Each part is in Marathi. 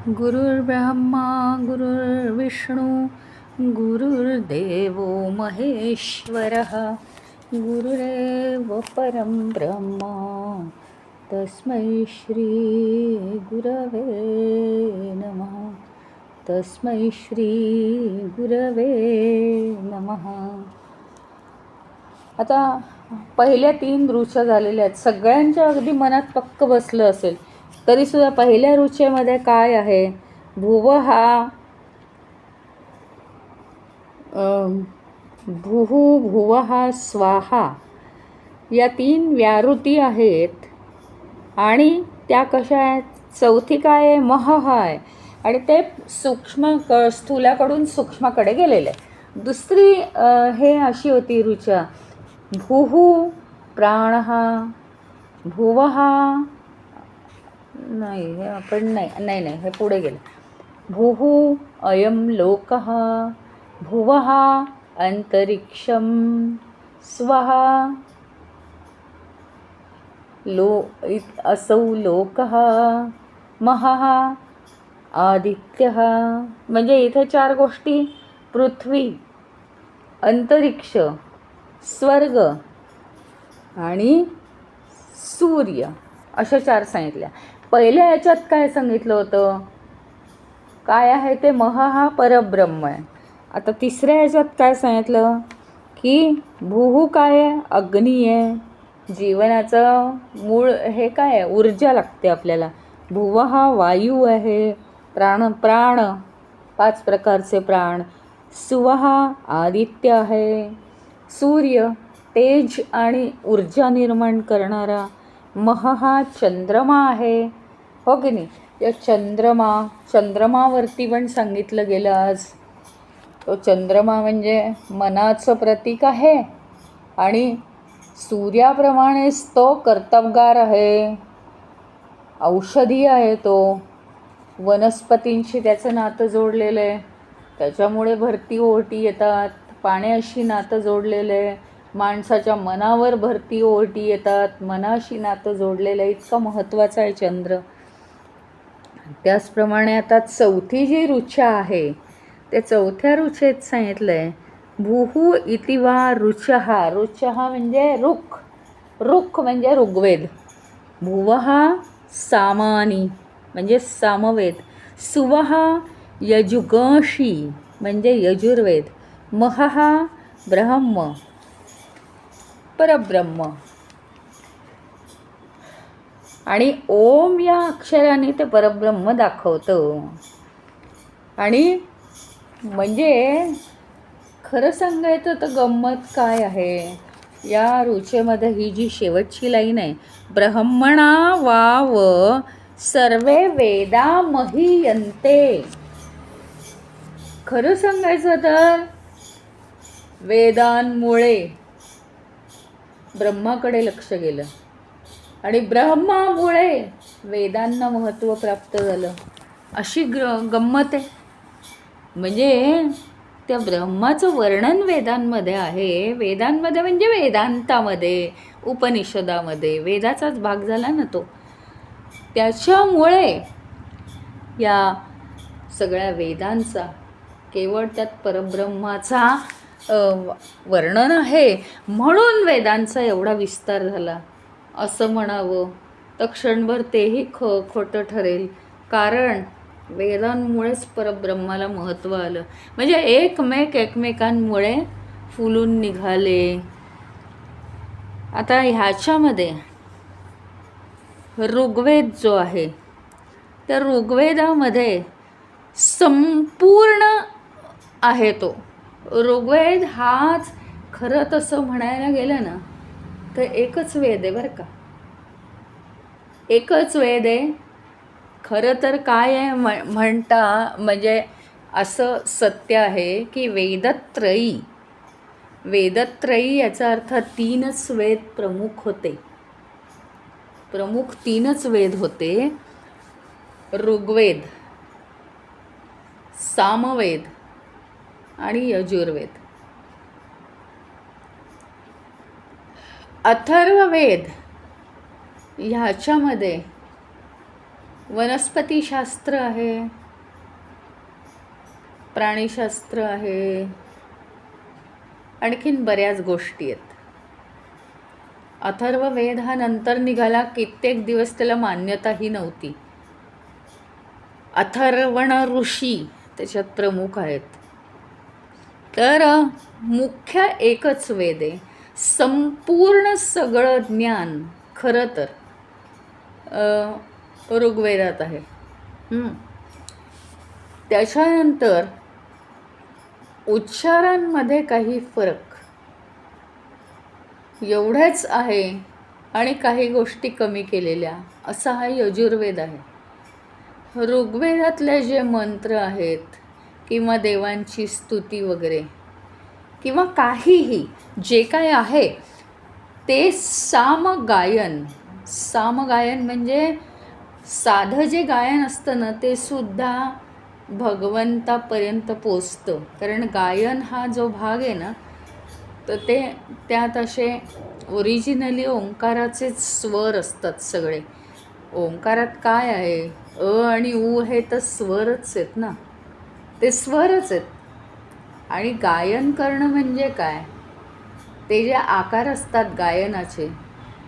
गुरुर्ब्रह्मा गुरुर्विष्णू गुरुर्देवो महेश्वरः गुरुरेव परं ब्रह्म तस्मै श्री गुरवे नमः. तस्मै श्री गुरवे नमः. आता पहिल्या 3 ऋचा झालेल्या आहेत. सगळ्यांच्या अगदी मनात पक्क बसलं असेल तरीसुद्धा पहिल्या ऋचेमध्ये काय आहे? भुव हा भुहु भुवहा स्वाहा या 3 व्याहृती आहेत. आणि त्या कशा आहेत? चौथी काय आहे? मह आहे. आणि ते सूक्ष्म स्थूलाकडून सूक्ष्माकडे गेलेले आहे. दुसरी हे अशी होती ऋचा, भुहु प्राण, भुवहा नाही, हे आपण नाही हे पुढे गेलं. भुहु अयं लोकः, भुवः अंतरिक्षं, स्वः असौ लोकः, महः आदित्यः. म्हणजे इथे 4 गोष्टी: पृथ्वी, अंतरिक्ष, स्वर्ग आणि सूर्य अशा 4 सांगितल्या. पहिल्या याच्यात काय सांगितलं होतं? काय आहे ते? मह हा परब्रह्म आहे. आता तिसऱ्या याच्यात काय सांगितलं की भूहू काय आहे? अग्नी आहे. जीवनाचं मूळ हे काय आहे? ऊर्जा लागते आपल्याला. भुव हा वायू आहे. प्राण 5 प्रकारचे प्राण. सुवहा आदित्य आहे. सूर्य तेज आणि ऊर्जा निर्माण करणारा. मह हा चंद्रमा आहे, हो की नाही? या चंद्रमावरती पण सांगितलं गेलं आज. तो चंद्रमा म्हणजे मनाचं प्रतीक आहे आणि सूर्याप्रमाणेच तो कर्तबगार आहे, औषधी आहे. तो वनस्पतींशी त्याचं नातं जोडलेलं आहे. त्याच्यामुळे भरती ओहोटी येतात. पाण्याशी नातं जोडलेलं आहे. माणसाच्या मनावर भरती ओहोटी येतात. मनाशी नातं जोडलेलं आहे. इतका महत्त्वाचा आहे चंद्र. त्याचप्रमाणे आता चौथी जी ऋचा आहे त्या चौथ्या ऋचेत सांगितलं आहे, भूहू इति वा ऋचहा. ऋचहा म्हणजे रुख म्हणजे ऋग्वेद. भुवहा सामानी म्हणजे सामवेद. सुवहा यजुगंशी म्हणजे यजुर्वेद. महहा ब्रह्म परब्रह्म. आणि ओम या अक्षराने ते परब्रह्म दाखवतं. आणि म्हणजे खरं सांगायचं तर गंमत काय आहे या ऋचेमध्ये? ही जी शेवटची लाईन आहे, ब्रह्मणा वाव सर्वे वेदा महीयन्ते. खरं सांगायचं तर वेदांमुळे ब्रह्माकडे लक्ष गेलं आणि ब्रह्मामुळे वेदांना महत्त्व प्राप्त झालं. अशी गंमत आहे. म्हणजे त्या ब्रह्माचं वर्णन वेदांमध्ये आहे. वेदांमध्ये म्हणजे वेदांतामध्ये, उपनिषदामध्ये वेदाचाच भाग झाला ना तो. त्याच्यामुळे या सगळ्या वेदांचा केवळ त्यात परब्रह्माचा वर्णन आहे म्हणून वेदांचा एवढा विस्तार झाला असं म्हणावं तर क्षणभर तेही खोटं ठरेल. कारण वेदांमुळेच परब्रह्माला महत्त्व आलं. म्हणजे एकमेकांमुळे फुलून निघाले. आता ह्याच्यामध्ये ऋग्वेद जो आहे त्या ऋग्वेदामध्ये संपूर्ण आहे तो. ऋग्वेद हाच खरं तसं म्हणायला गेलं ना तर एकच वेद आहे बरं का. एकच वेद आहे. खरं तर काय आहे म्हणता म्हणजे असं सत्य आहे की वेदत्रयी याचा अर्थ 3च वेद प्रमुख होते. प्रमुख 3च वेद होते: ऋग्वेद, सामवेद आणि यजुर्वेद. अथर्ववेद ह्याच्यामध्ये वनस्पतीशास्त्र आहे, प्राणीशास्त्र आहे, आणखीन बऱ्याच गोष्टी आहेत. अथर्ववेद हा नंतर निघाला, कित्येक दिवस त्याला मान्यताही नव्हती. अथर्वण ऋषी त्याच्यात प्रमुख आहेत. तर मुख्य एकच वेद आहे. संपूर्ण सगळं ज्ञान खरं तर ऋग्वेदात आहे. त्याच्यानंतर उच्चारांमध्ये काही फरक एवढेच आहे आणि काही गोष्टी कमी केलेल्या, असा हा यजुर्वेद आहे. ऋग्वेदातले जे मंत्र आहेत किंवा देवांची स्तुती वगैरे किंवा काहीही जे काय आहे ते सामगायन म्हणजे साधं जे गायन असतं ना ते सुद्धा भगवंतापर्यंत पोचतं. कारण गायन हा जो भाग आहे ना तर त्यात असे ओरिजिनली ओंकाराचेच स्वर असतात सगळे. ओंकारात काय आहे, अ आणि उ हे तर स्वरच आहेत ना, ते स्वरच आहेत. आणि गायन करणं म्हणजे काय, ते जे आकार असतात गायनाचे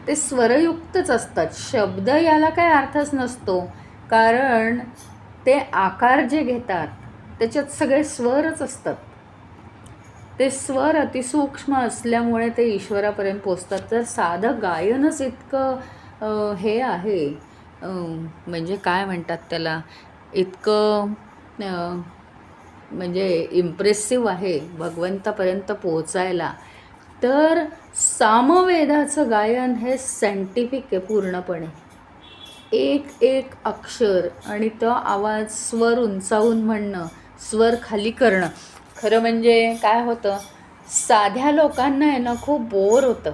ते स्वरयुक्तच असतात. शब्द याला काय अर्थच नसतो, कारण ते आकार जे घेतात त्याच्यात सगळे स्वरच असतात. ते स्वर अतिसूक्ष्म असल्यामुळे ते ईश्वरापर्यंत पोचतात. तर साधं गायनच इतकं हे आहे, म्हणजे काय म्हणतात त्याला, इतकं म्हणजे इम्प्रेसिव्ह आहे भगवंतापर्यंत पोचायला. तर सामवेदाचं गायन हे सायंटिफिक आहे पूर्णपणे. एक एक अक्षर आणि तो आवाज स्वर उंचावून म्हणणं, स्वर खाली करणं. खरं म्हणजे काय होतं, साध्या लोकांना आहे ना खूप बोर होतं.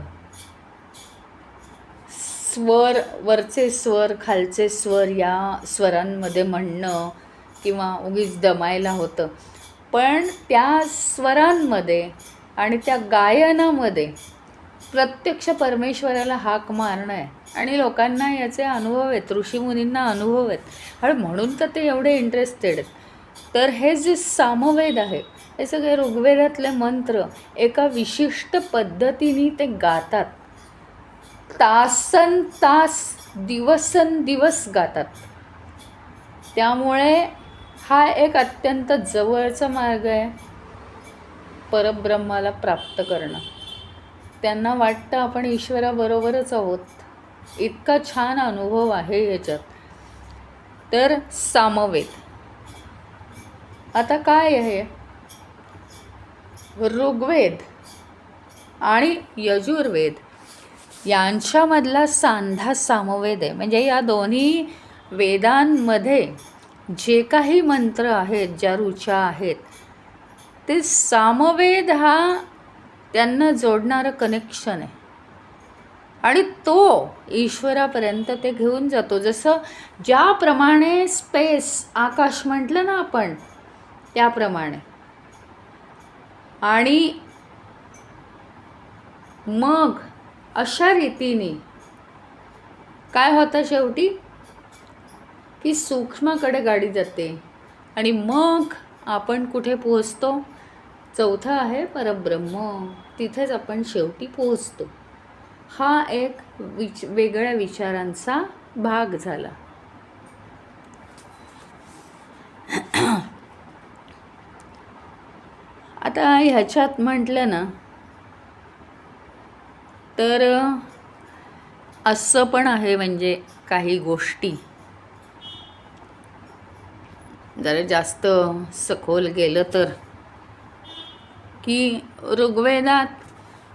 स्वर, वरचे स्वर खालचे स्वर या स्वरांमध्ये म्हणणं किंवा उगीच दमायला होतं. पण त्या स्वरांमध्ये आणि त्या गायनामध्ये प्रत्यक्ष परमेश्वराला हाक मारणं आहे. आणि लोकांना याचे अनुभव आहेत, ऋषीमुनींना अनुभव आहेत, आणि म्हणून तर ते एवढे इंटरेस्टेड आहेत. तर हे जे सामवेद आहे हे सगळे ऋग्वेदातले मंत्र एका विशिष्ट पद्धतीने ते गातात. तासन तास, दिवसन दिवस गातात. त्यामुळे हा एक अत्यंत जवळचा मार्ग आहे परब्रह्माला प्राप्त करणं. त्यांना वाटतं आपण ईश्वराबरोबरच आहोत, इतका छान अनुभव आहे याच्यात. तर सामवेद. आता काय आहे, ऋग्वेद आणि यजुर्वेद यांच्यामधला सांधा सामवेद आहे. म्हणजे या दोन्ही वेदांमध्ये जे काही मंत्र आहेत, ज्या ऋचा आहेत, ते सामवेद हा त्यांना जोडणारं कनेक्शन आहे. आणि तो ईश्वरापर्यंत ते घेऊन जातो. जसं ज्याप्रमाणे स्पेस, आकाश म्हटलं ना आपण, त्याप्रमाणे. आणि मग अशा रीतीने काय होतं शेवटी, की सूक्ष्माकडे गाडी जाते आणि मग आपण कुठे पोहोचतो, चौथा आहे परब्रह्म, तिथेच आपण शेवटी पोहोचतो. हा एक वेगळ्या विचारांचा भाग झाला. आता ह्याच्यात म्हटलं ना तर असं पण आहे, म्हणजे काही गोष्टी जरा जास्त सखोल गेलं तर, की ऋग्वेदात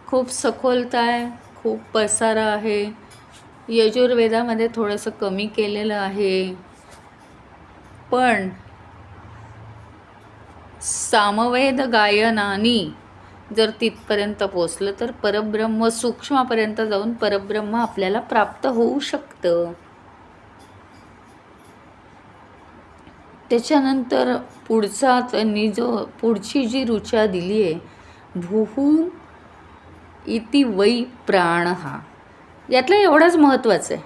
खूप सखोलता आहे, खूप पसारा आहे. यजुर्वेदामध्ये थोडंसं कमी केलेलं आहे. पण सामवेद गायनानी जर तिथपर्यंत पोचलं तर परब्रह्म, सूक्ष्मापर्यंत जाऊन परब्रह्म आपल्याला प्राप्त होऊ शकतं. त्याच्यानंतर पुढचा त्यांनी पुढची जी ऋचा दिली आहे, भूहू इति वै प्राण, हा यातलं एवढंच महत्त्वाचं आहे.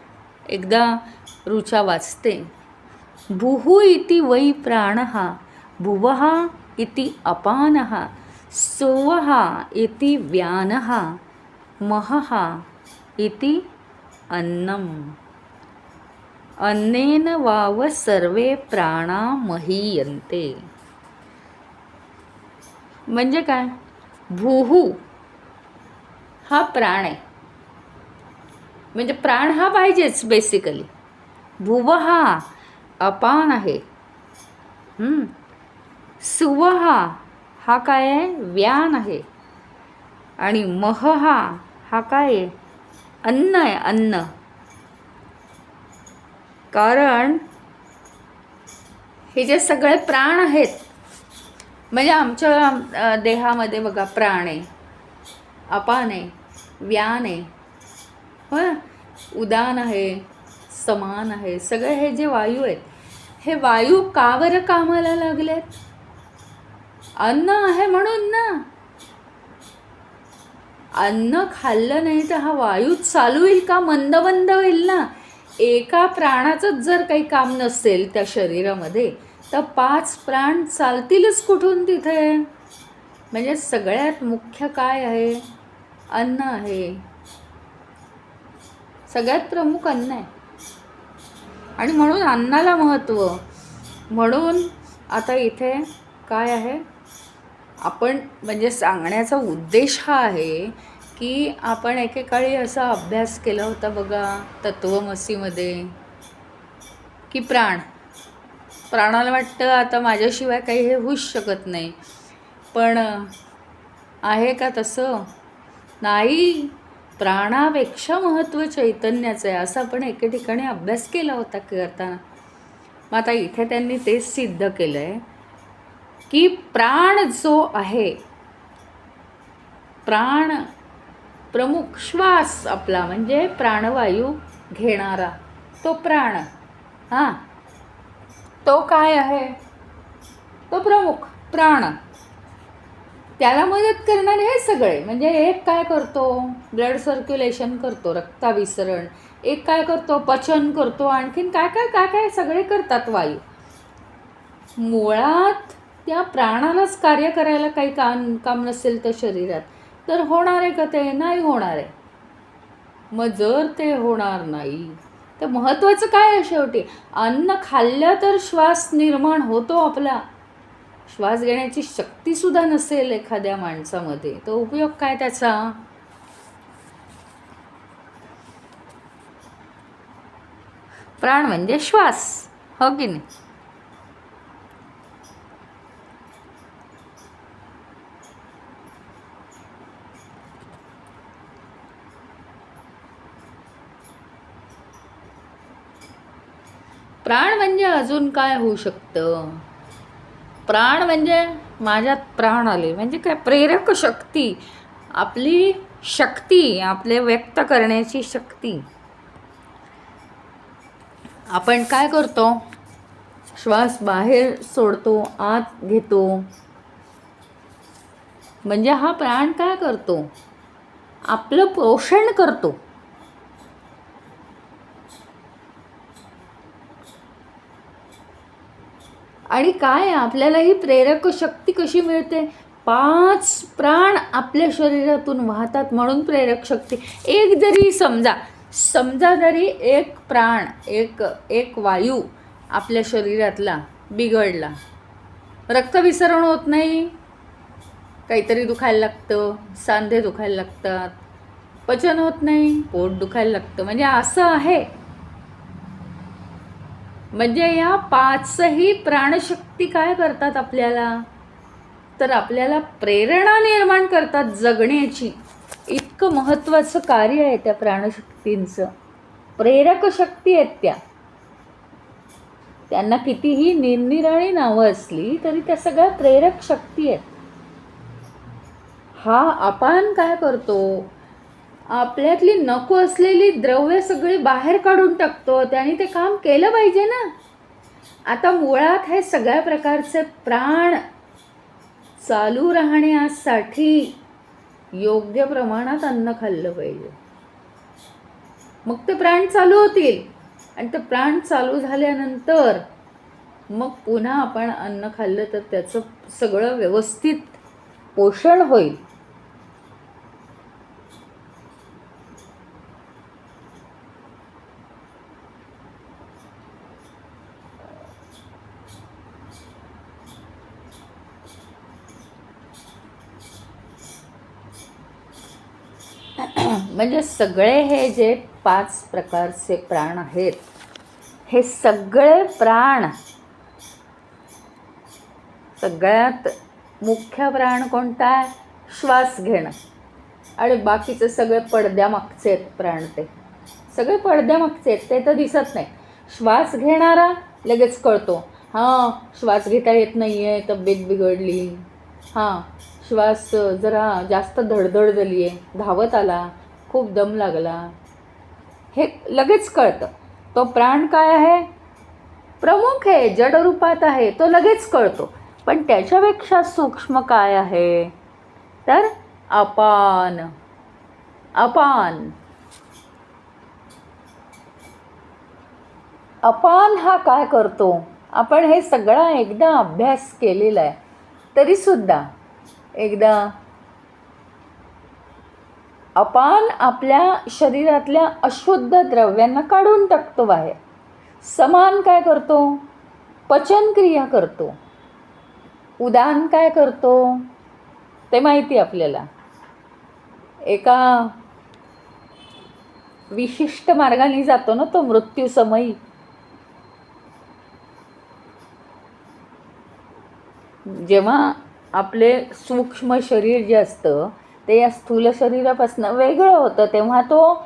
एकदा ऋचा वाचते भुः इति वै प्राणः, भुवः इति अपानः, सुवः इति व्यानः, महः इति अन्नम्। अन्नेन वाव सर्वे प्राणा महीयन्ते. म्हणजे काय? भूः हा प्राण आहे, म्हणजे प्राण हा पाहिजेच बेसिकली. भुवः अपान आहे. सुवः हा काय आहे? व्यान आहे. आणि महः हा काय आहे? अन्न आहे, अन्न. कारण हे जे सगळे प्राण आहेत, म्हणजे आमच्या देहामध्ये बघा प्राण आहे, अपान आहे, व्यान आहे, हो, उदान आहे, समान आहे. सगळे हे जे वायू आहेत, हे वायू का बरं कामाला लागलेत? अन्न आहे म्हणून ना. अन्न खाल्लं नाही तर हा वायू चालू होईल का? मंद मंद होईल ना. एका प्राणाचंच जर काही काम नसेल त्या शरीरामध्ये तर 5 प्राण चालतीलच कुठून तिथे? म्हणजे सगळ्यात मुख्य काय आहे? अन्न आहे. सगळ्यात प्रमुख अन्न आहे. आणि म्हणून अन्नाला महत्त्व. म्हणून आता इथे काय आहे? आपण म्हणजे सांगण्याचा उद्देश हा आहे की आपण एकेकाळी असा अभ्यास केला होता बघा तत्वमसीमध्ये, की प्राणाला वाटतं आता माझ्याशिवाय काही हे होऊच शकत नाही. पण आहे का तसं? नाही. प्राणापेक्षा महत्त्व चैतन्याचं आहे, असं आपण एके ठिकाणी अभ्यास केला होता करताना. मग आता इथे त्यांनी तेच सिद्ध केलं आहे की प्राण जो आहे, प्राण प्रमुख श्वास आपला म्हणजे प्राणवायू घेणारा तो प्राण, हां, तो काय आहे? तो प्रमुख प्राण. त्याला मदत करणारे हे सगळे, म्हणजे एक काय करतो? ब्लड सर्क्युलेशन करतो, रक्ताभिसरण. एक काय करतो? पचन करतो. आणखीन काय काय काय काय सगळे करतात वायू. मुळात त्या प्राणालाच कार्य करायला काही काम नसेल तर शरीरात, तर होणार आहे का ते? नाही होणार आहे. मग जर ते होणार नाही तर महत्त्वाचं काय आहे शेवटी? अन्न खाल्लं तर श्वास निर्माण होतो आपला. श्वास घेण्याची शक्तीसुद्धा नसेल एखाद्या माणसामध्ये तर उपयोग काय त्याचा? प्राण म्हणजे श्वास, हो की नाही? प्राण म्हणजे अजून काय होऊ शकतं? प्राण म्हणजे माझ्यात प्राण आले म्हणजे काय? प्रेरक शक्ती, आपली शक्ती, आपले व्यक्त करण्याची शक्ती. आपण काय करतो? श्वास बाहेर सोडतो, आत घेतो. म्हणजे हा प्राण काय करतो? आपलं पोषण करतो. आणि काय आपल्याला ही प्रेरक शक्ती कशी मिळते? 5 प्राण आपल्या शरीरातून वाहतात म्हणून प्रेरक शक्ती. एक जरी समजा जरी एक प्राण, एक वायू आपल्या शरीरातला बिघडला, रक्तविसरण होत नाही, काहीतरी दुखायला लागतं, सांधे दुखायला लागतात, पचन होत नाही, पोट दुखायला लागतं. म्हणजे असं आहे. म्हणजे या 5ही प्राणशक्ती काय करतात आपल्याला? तर आपल्याला प्रेरणा निर्माण करतात जगण्याची. इतकं महत्त्वाचं कार्य आहे त्या प्राणशक्तींचं. प्रेरक शक्ती आहेत त्या. त्यांना कितीही निरनिराळी नावं असली तरी त्या सगळ्या प्रेरक शक्ती आहेत. हा अपान काय करतो? आपल्यातली नको असलेली द्रव्य सगळी बाहेर काढून टाकतो. त्याने ते काम केलं पाहिजे ना. आता मुळात हे सगळ्या प्रकारचे प्राण चालू राहण्यासाठी योग्य प्रमाणात अन्न खाल्लं पाहिजे, मग ते प्राण चालू होतील. आणि ते प्राण चालू झाल्यानंतर मग पुन्हा आपण अन्न खाल्लं तर त्याचं सगळं व्यवस्थित पोषण होईल. म्हणजे सगळे हे जे 5 प्रकारचे प्राण आहेत, हे सगळे प्राण, सगळ्यात मुख्य प्राण कोणता आहे? श्वास घेणं. आणि बाकीचे सगळे पडद्यामागचे आहेत प्राण, ते सगळे पडद्यामागचे आहेत, ते तर दिसत नाही. श्वास घेणारा लगेच कळतो, हां श्वास घेता येत नाही आहे, तब्येत बिघडली, हां श्वास जरा जास्त धडधड झाली आहे, धावत आला, खूप दम लागला, हे लगेच कळतं. तो प्राण काय आहे? प्रमुख आहे, जडरूपात आहे, तो लगेच कळतो. पण त्याच्यापेक्षा सूक्ष्म काय आहे तर अपान. अपान अपान हा काय करतो? आपण हे सगळा एकदा अभ्यास केलेला आहे, तरीसुद्धा एकदा अपान आपल्या शरीरातल्या अशुद्ध द्रव्यांना काढून टाकतो बाहेर. समान काय करतो? पचनक्रिया करतो. उदान काय करतो ते माहिती आपल्याला. एका विशिष्ट मार्गाने जातो ना तो मृत्यूसमयी. जेव्हा आपले सूक्ष्म शरीर जे असतं ते या स्थूल शरीरापासून वेगळं होतं, तेव्हा तो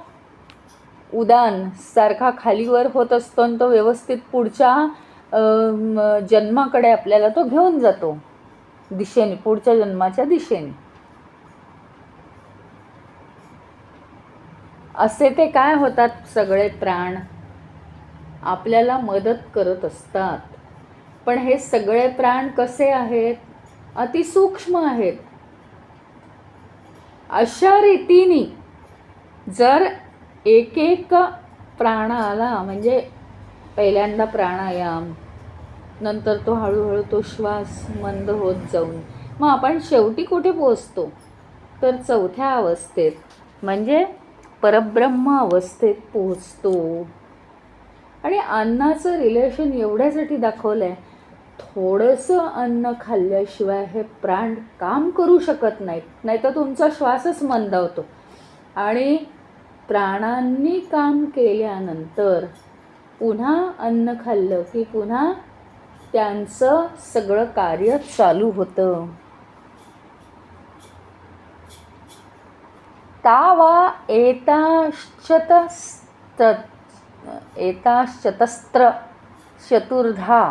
उदान सारखा खालीवर होत असतो आणि तो व्यवस्थित पुढच्या जन्माकडे आपल्याला तो घेऊन जातो, दिशेने, पुढच्या जन्माच्या दिशेने. असे ते काय होतात? सगळे प्राण आपल्याला मदत करत असतात. पण हे सगळे प्राण कसे आहेत? अतिसूक्ष्म आहेत. अशा रीतीने जर एक एक प्राणाला, म्हणजे पहिल्यांदा प्राणायाम, नंतर तो हळूहळू तो श्वास मंद होत जाऊन मग आपण शेवटी कुठे पोचतो तर 4थ्या अवस्थेत, म्हणजे परब्रह्म अवस्थेत पोचतो. आणि अन्नाचं रिलेशन एवढ्यासाठी दाखवलं आहे, थोडंसं अन्न खाल्ल्याशिवाय हे प्राण काम करू शकत नाहीत, नाहीतर तुमचा श्वासच मंदावतो. आणि प्राणांनी काम केल्यानंतर पुन्हा अन्न खाल्लं की पुन्हा त्यांचं सगळं कार्य चालू होतं. तावा एताश्चतस्त्र चतुर्धा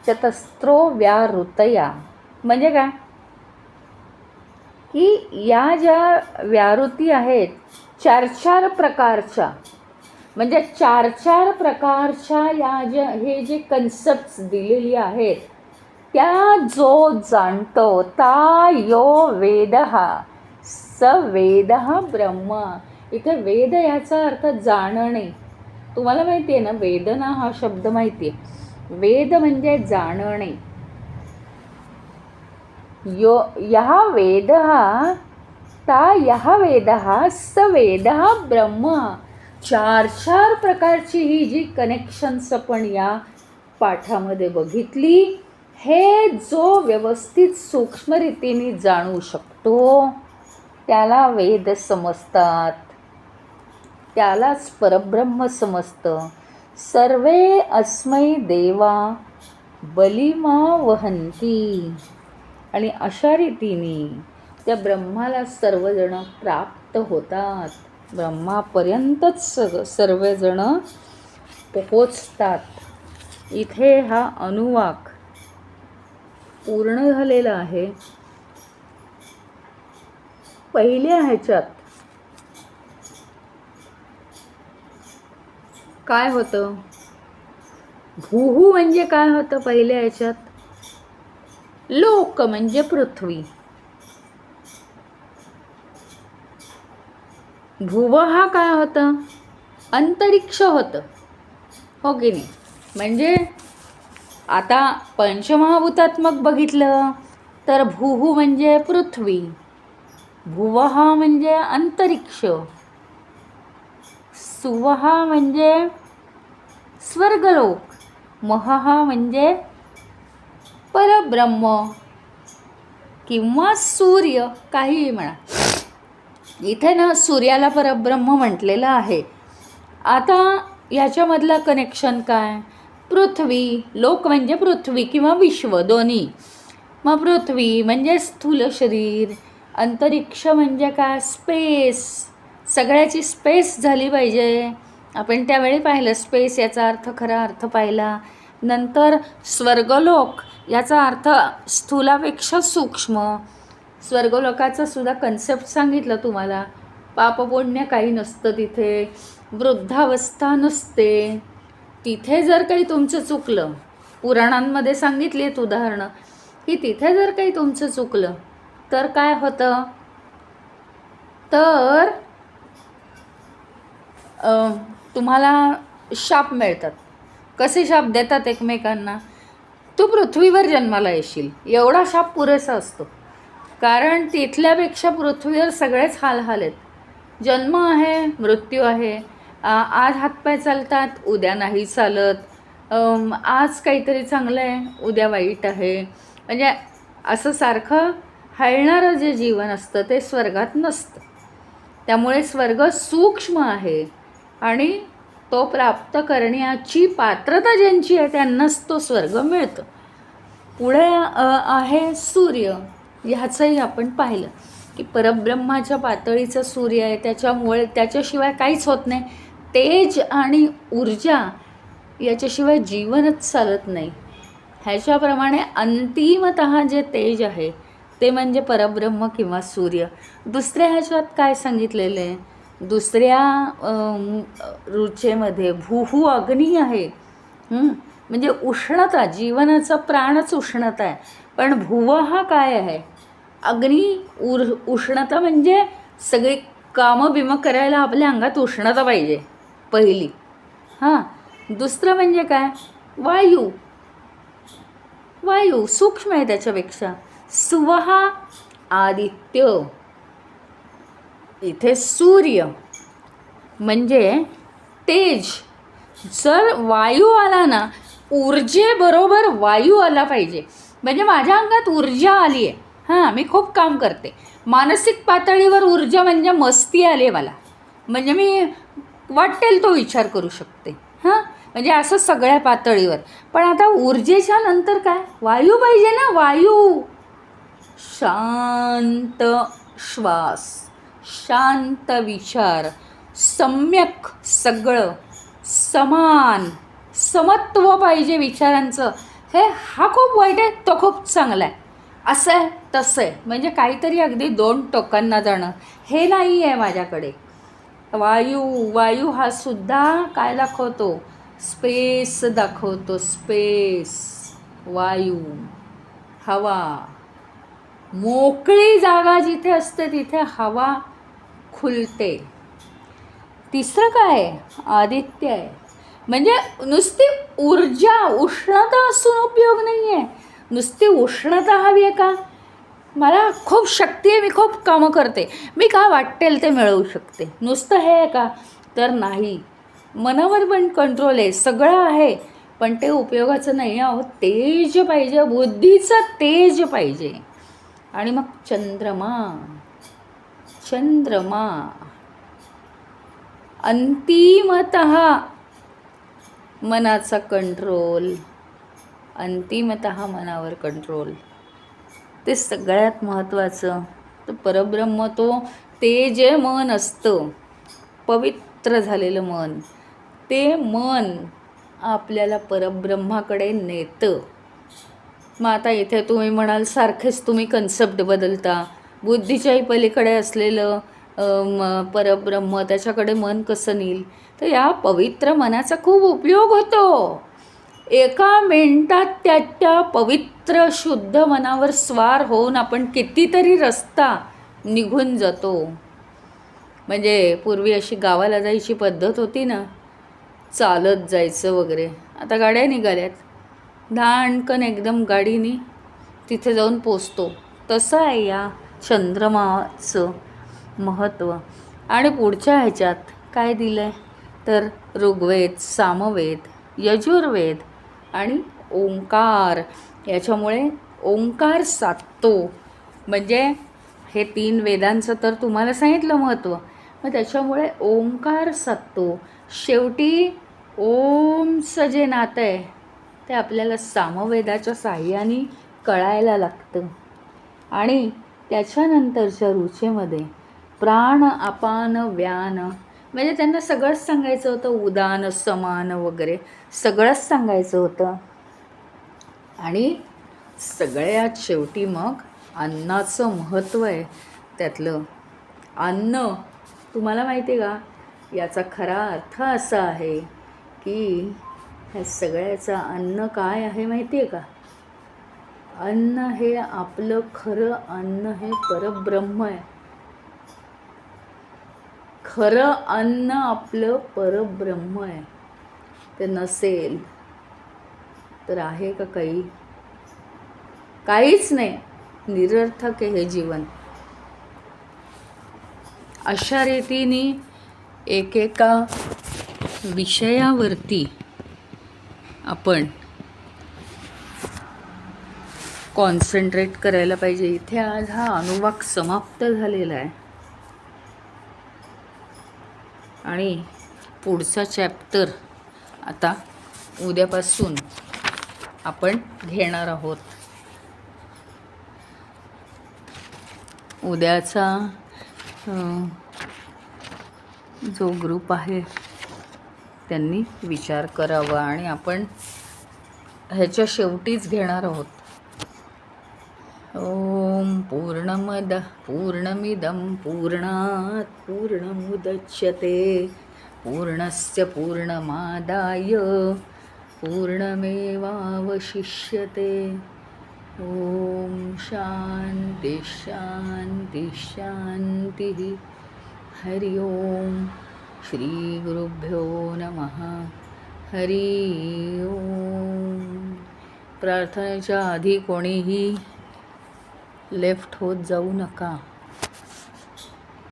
चतस्रो व्याहृतया. म्हणजे काय की या ज्या व्याहृती आहेत 4 प्रकारच्या, म्हणजे 4 प्रकारच्या या ज्या हे जे कन्सेप्ट्स दिलेली आहेत त्या जो जाणतो ता यो वेदः स वेदः ब्रह्म. इथे वेद याचा अर्थ जाणणे. तुम्हाला माहिती आहे ना, वेदना हा शब्द माहिती आहे. वेद म्हणजे जाणणे. यो यः वेदः ता यः वेदः स वेदः ब्रह्म. 4 प्रकारची ही जी कनेक्शन्स आपण या पाठामध्ये बघितली, हे जो व्यवस्थित सूक्ष्म रीतीने जाणू शकतो त्याला वेद समजतात, त्यालाच परब्रह्म समजतं. सर्वे अस्मै देवा बलिमा वहंती. आणि अशा रीतीने त्या ब्रह्माला सर्वजण प्राप्त होतात, ब्रह्मापर्यंतच सर्वजण पोहोचतात. इथे हा अनुवाक पूर्ण झालेला आहे. पहिल्या ह्याच्यात काय होतं? भूहू म्हणजे काय होतं पहिल्या ह्याच्यात? लोक म्हणजे पृथ्वी. भुव हा काय होतं? अंतरिक्ष होतं, हो की नाही? म्हणजे आता पंचमहाभूतात्मक बघितलं तर भूहू म्हणजे पृथ्वी, भुवः म्हणजे अंतरिक्ष, सुवः म्हणजे स्वर्गलोक, महः म्हणजे परब्रह्म किंवा सूर्य, काहीही म्हणा. इथे ना सूर्याला परब्रह्म म्हटलेलं आहे. आता याच्यामधलं कनेक्शन काय? पृथ्वी, लोक म्हणजे पृथ्वी किंवा विश्व दोन्ही. मग पृथ्वी म्हणजे स्थूल शरीर, अंतरिक्ष म्हणजे काय? स्पेस. सगळ्याची स्पेस झाली पाहिजे. आपण त्यावेळी पाहिलं स्पेस याचा अर्थ, खरा अर्थ पाहिला. नंतर स्वर्गलोक याचा अर्थ स्थूलापेक्षा सूक्ष्म. स्वर्गलोकाचं सुद्धा कन्सेप्ट सांगितलं तुम्हाला. पापपुण्य काही नसतं तिथे, वृद्धावस्था नसते. तिथे जर काही तुमचं चुकलं, पुराणांमध्ये सांगितली आहेत उदाहरणं की तिथे जर काही तुमचं चुकलं तर काय होतं, तर तुम्हाला शाप मिळतात. कसे शाप देतात एकमेकांना? तू पृथ्वीवर जन्माला येशील, एवढा शाप पुरेसा असतो. कारण तिथल्यापेक्षा पृथ्वीवर सगळेच हाल आहेत. जन्म आहे, मृत्यू आहे. आज हातपाय चालतात, उद्या नाही चालत. आज काहीतरी चांगलं आहे, उद्या वाईट आहे. म्हणजे असं सारखं हलणारं जे जीवन असतं ते स्वर्गात नसतं. त्यामुळे स्वर्ग सूक्ष्म आहे आणि तो प्राप्त करण्याची पात्रता ज्यांची आहे त्यांनाच तो स्वर्ग मिळतो. पुढे आहे सूर्य. ह्याचंही आपण पाहिलं की परब्रह्माच्या पातळीचं सूर्य आहे, त्याच्यामुळे त्याच्याशिवाय काहीच होत नाही. तेज आणि ऊर्जा याच्याशिवाय जीवनच चालत नाही. ह्याच्याप्रमाणे अंतिमतः जे तेज आहे ते म्हणजे परब्रह्म किंवा सूर्य. दुसऱ्या ह्याच्यात काय सांगितलेलं आहे? दुसऱ्या रुचेमध्ये भूहू अग्नी आहे. म्हणजे उष्णता, जीवनाचा प्राणच उष्णता आहे. पण भुवः काय आहे? अग्नी. उष्णता म्हणजे सगळी कामं बिमं करायला आपल्या अंगात उष्णता पाहिजे पहिली. दुसरं म्हणजे काय? वायू. वायू सूक्ष्म आहे त्याच्यापेक्षा. सुवः आदित्य. इथे सूर्य म्हणजे तेज. जर वायू आला ना, ऊर्जेबरोबर वायू आला पाहिजे. म्हणजे माझ्या अंगात ऊर्जा आली आहे, मी खूप काम करते. मानसिक पातळीवर ऊर्जा म्हणजे मस्ती आली आहे मला, म्हणजे मी वाटेल तो विचार करू शकते. म्हणजे असं सगळ्या पातळीवर. पण आता ऊर्जेच्या नंतर काय? वायू पाहिजे ना, वायू. शांत श्वास, शांत विचार, सम्यक सगळं, समान समत्व पाहिजे विचारांचं. हा खूप वाईट आहे, तो खूप चांगला आहे, असं आहे तसं आहे. म्हणजे काहीतरी अगदी दोन टोकांना जाणं, हे नाही आहे माझ्याकडे. वायू हा सुद्धा काय दाखवतो? स्पेस दाखवतो. स्पेस, वायू, हवा. मोकळी जागा जिथे असते तिथे हवा खुलते. तिसरं काय आहे? आदित्य आहे. म्हणजे नुसती ऊर्जा, उष्णता असून उपयोग नाही आहे. नुसती उष्णता हवी आहे का? मला खूप शक्ती आहे, मी खूप कामं करते, मी काय वाटेल ते मिळवू शकते, नुसतं हे आहे का? तर नाही. मनावर पण कंट्रोल आहे, सगळं आहे, पण ते उपयोगाचं नाही. तेज पाहिजे, बुद्धीचं तेज पाहिजे. आणि मग चंद्रमा. चंद्रमा अंतिमतः मनाचा कंट्रोल, अंतिमतः मनावर कंट्रोल, ते सगळ्यात महत्त्वाचं. तर परब्रह्म ते जे मन असतं, पवित्र झालेलं मन, ते मन आपल्याला परब्रह्माकडे नेतं. मग आता इथे तुम्ही म्हणाल सारखेच तुम्ही कन्सेप्ट बदलता. बुद्धीच्याही पलीकडे असलेलं परब्रह्म, त्याच्याकडे मन कसं नेईल? तर या पवित्र मनाचा खूप उपयोग होतो. एका मिनिटात त्या पवित्र शुद्ध मनावर स्वार होऊन आपण कितीतरी रस्ता निघून जातो. म्हणजे पूर्वी अशी गावाला जायची पद्धत होती ना, चालत जायचं वगैरे. आता गाड्या निघाल्यात, धाणकन एकदम गाडीने तिथे जाऊन पोचतो. तसं आहे या चंद्रमाचं महत्त्व. आणि पुढच्या ह्याच्यात काय दिलं आहे तर ऋग्वेद, सामवेद, यजुर्वेद आणि ओंकार. याच्यामुळे ओंकार साधतो. म्हणजे हे 3 वेदांचं तर तुम्हाला सांगितलं महत्त्व, मग त्याच्यामुळे ओंकार साधतो. शेवटी ओमचं जे नातं आहे ते आपल्याला सामवेदाच्या साह्याने कळायला लागतं. आणि त्याच्यानंतरच्या रुचेमध्ये प्राण, अपान, व्यान, म्हणजे त्यांना सगळंच सांगायचं होतं. उदान, समान वगैरे सगळंच सांगायचं होतं. आणि सगळ्यात शेवटी मग अन्नाचं महत्त्व आहे. त्यातलं अन्न तुम्हाला माहिती आहे का, याचा खरा अर्थ असा आहे की ह्या सगळ्याचं अन्न काय आहे माहिती आहे का? अन्न हे आपलं खरं अन्न हे परब्रह्म आहे. खरं अन्न आपलं परब्रह्म आहे. ते नसेल तर आहे का काही? काहीच नाही, निरर्थक आहे हे जीवन. अशा रीतीने एकेका विषयावरती आपण कॉन्सन्ट्रेट करायला पाहिजे. इथे आज हा अनुवाक समाप्त झालेला आहे आणि पुढचा चॅप्टर आता उद्यापासून आपण घेणार आहोत. उद्याचा जो ग्रुप आहे त्यांनी विचार करावा आणि आपण ह्याच्या शेवटीच घेणार आहोत. ओम पूर्णमद पूर्णमिदं पूर्णात् पूर्णमुदच्यते पूर्णस्य पूर्णमादाय पूर्णमेवावशिष्यते. ओम शांती शांती शांती. हरि ओम. श्री गुरुभ्यो नमः. हरि ओम. प्रार्थनेच्या आधी कोणीही लेफ्ट होत जाऊ नका.